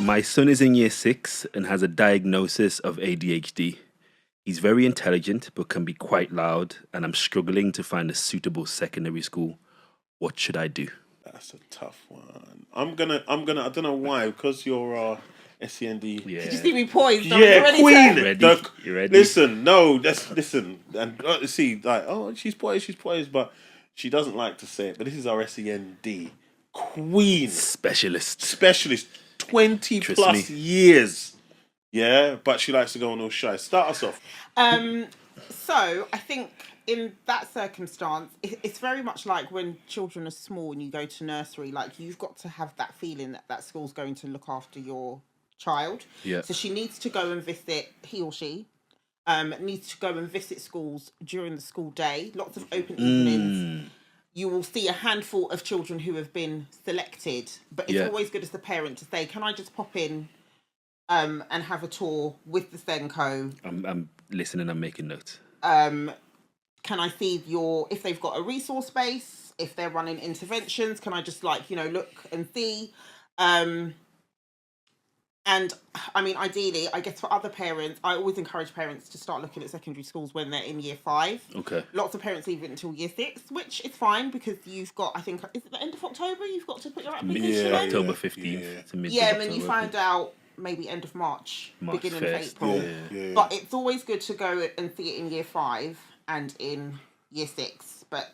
My son is in year 6 and has a diagnosis of ADHD. He's very intelligent but can be quite loud, and I'm struggling to find a suitable secondary school. What should I do? That's a tough one. I'm gonna. I don't know why, because you're SEND. Yeah. Did you see me poised? Yeah, queen. You ready? Listen, no, listen, and see, like, oh, she's poised, but she doesn't like to say it. But this is our SEND queen, Specialist. 20 Trust plus me. years. Yeah, but she likes to go on all shy. Start us off. So I think in that circumstance, it's very much like when children are small and you go to nursery. Like, you've got to have that feeling that school's going to look after your child. Yeah. So she needs to go and visit, he or she needs to go and visit schools during the school day. Lots of open evenings. You will see a handful of children who have been selected, but it's always good as the parent to say, can I just pop in and have a tour with the SENCO? I'm listening, I'm making notes. Can I see if they've got a resource base, if they're running interventions, can I just look and see? And I mean, ideally, I guess for other parents, I always encourage parents to start looking at secondary schools when they're in year 5. Okay. Lots of parents leave it until year 6, which is fine because you've got, I think, is it the end of October? You've got to put your application in? October 15th to mid. Yeah, and then you find out maybe end of March beginning 1st. of April. Yeah. But it's always good to go and see it in year 5 and in year 6. But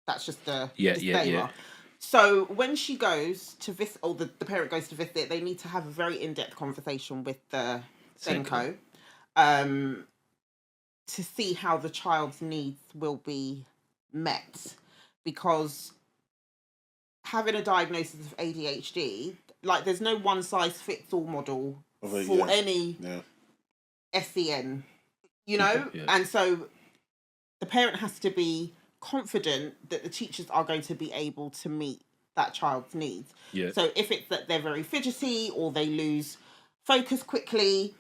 that's just the disclaimer. Yeah. So when she goes to visit, or the parent goes to visit, they need to have a very in-depth conversation with the SENCO to see how the child's needs will be met. Because having a diagnosis of ADHD, like, there's no one-size-fits-all model for any SEN, Yeah. And so the parent has to be confident that the teachers are going to be able to meet that child's needs. Yeah. So if it's that they're very fidgety or they lose focus quickly,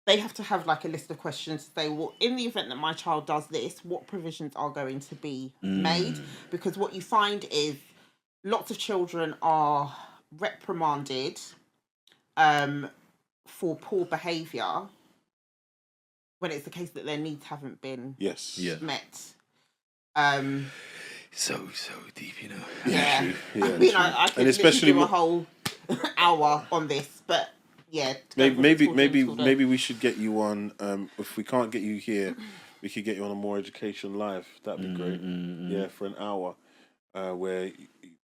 they have to have like a list of questions to say, well, in the event that my child does this, what provisions are going to be made? Because what you find is lots of children are reprimanded for poor behaviour when it's the case that their needs haven't been met. So deep, you know. Yeah. Yeah, I mean, I could especially do a whole hour on this, but yeah. Maybe we should get you on. If we can't get you here, we could get you on a More Education Live. That'd be great. Yeah, for an hour, where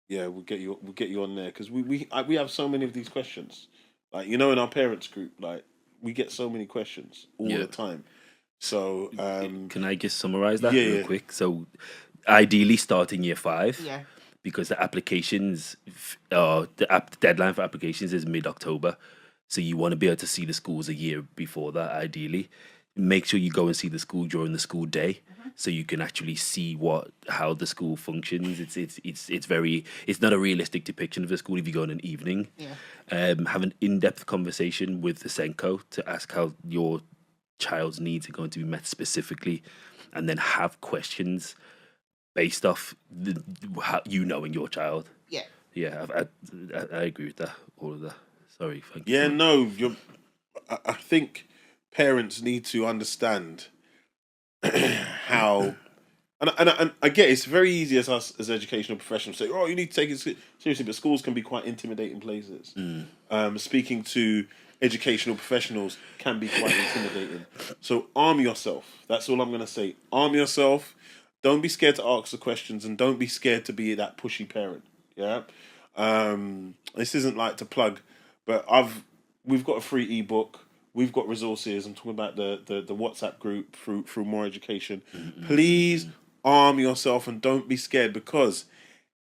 we'll get you on there, because we have so many of these questions. Like, in our parents group, like, we get so many questions all the time. So can I just summarize that real quick? So ideally start in year 5. Yeah. Because the applications, deadline for applications is mid-October. So you want to be able to see the schools a year before that, ideally. Make sure you go and see the school during the school day, so you can actually see how the school functions. It's not a realistic depiction of the school if you go in an evening. Yeah. Have an in-depth conversation with the SENCO to ask how your child's needs are going to be met specifically, and then have questions based off how you knowing your child. Yeah. Yeah, I agree with that. All of that. Sorry, thank you. Yeah, no, I think parents need to understand how, and I get it's very easy as us as educational professionals say, oh, you need to take it seriously, but schools can be quite intimidating places. Speaking to educational professionals can be quite intimidating. So arm yourself. That's all I'm going to say. Arm yourself. Don't be scared to ask the questions, and don't be scared to be that pushy parent. Yeah. This isn't like to plug, but we've got a free ebook. We've got resources. I'm talking about the WhatsApp group through More Education. Please arm yourself and don't be scared, because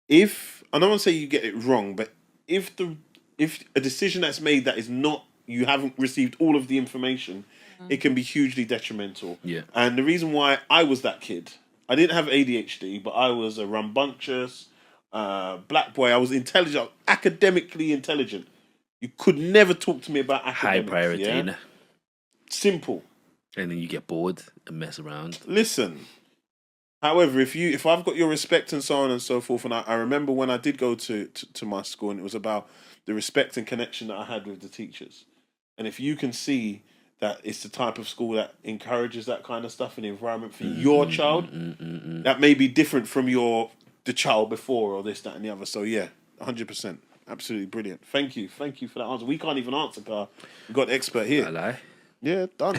if, I don't want to say you get it wrong, but if a decision that's made that is not, you haven't received all of the information, it can be hugely detrimental. Yeah. And the reason why I was that kid, I didn't have ADHD, but I was a rambunctious black boy. I was intelligent, academically intelligent. You could never talk to me about academics. High priority. Yeah? Simple. And then you get bored and mess around. Listen, However, if I've got your respect and so on and so forth, and I remember when I did go to my school, and it was about the respect and connection that I had with the teachers, and if you can see that it's the type of school that encourages that kind of stuff and environment for your child, that may be different from the child before or this, that, and the other. So yeah, 100%, absolutely brilliant. Thank you for that answer. We can't even answer, Carl. We've got the expert here. I lie. Yeah, done.